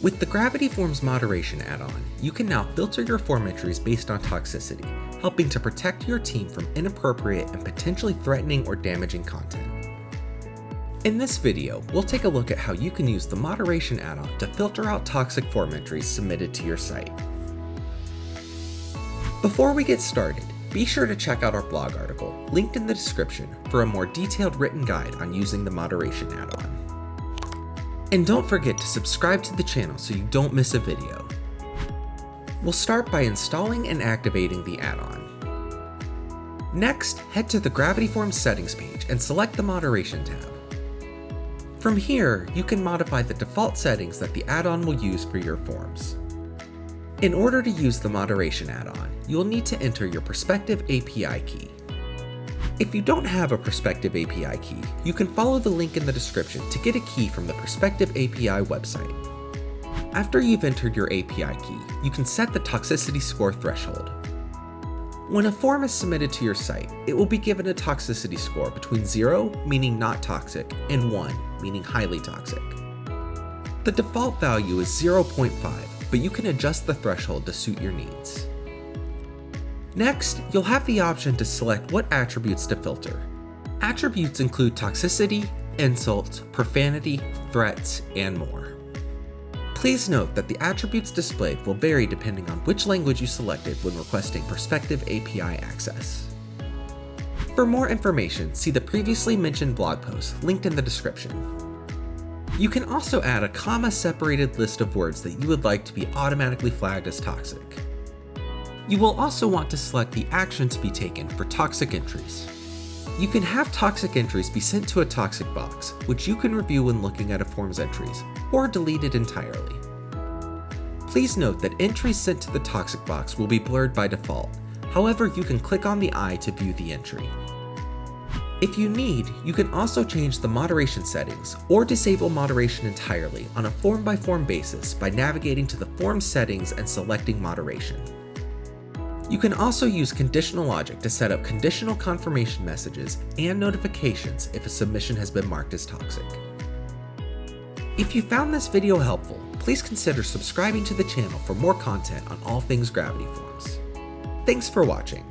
With the Gravity Forms Moderation add-on, you can now filter your form entries based on toxicity, helping to protect your team from inappropriate and potentially threatening or damaging content. In this video, we'll take a look at how you can use the Moderation add-on to filter out toxic form entries submitted to your site. Before we get started, be sure to check out our blog article, linked in the description, for a more detailed written guide on using the Moderation add-on. And don't forget to subscribe to the channel so you don't miss a video. We'll start by installing and activating the add-on. Next, head to the Gravity Forms settings page and select the Moderation tab. From here, you can modify the default settings that the add-on will use for your forms. In order to use the Moderation add-on, you'll need to enter your Perspective API key. If you don't have a Perspective API key, you can follow the link in the description to get a key from the Perspective API website. After you've entered your API key, you can set the toxicity score threshold. When a form is submitted to your site, it will be given a toxicity score between 0, meaning not toxic, and 1, meaning highly toxic. The default value is 0.5, but you can adjust the threshold to suit your needs. Next, you'll have the option to select what attributes to filter. Attributes include toxicity, insults, profanity, threats, and more. Please note that the attributes displayed will vary depending on which language you selected when requesting Perspective API access. For more information, see the previously mentioned blog post linked in the description. You can also add a comma-separated list of words that you would like to be automatically flagged as toxic. You will also want to select the action to be taken for toxic entries. You can have toxic entries be sent to a toxic box, which you can review when looking at a form's entries, or delete it entirely. Please note that entries sent to the toxic box will be blurred by default. However, you can click on the eye to view the entry. If you need, you can also change the moderation settings or disable moderation entirely on a form-by-form basis by navigating to the form settings and selecting moderation. You can also use conditional logic to set up conditional confirmation messages and notifications if a submission has been marked as toxic. If you found this video helpful, please consider subscribing to the channel for more content on all things Gravity Forms. Thanks for watching.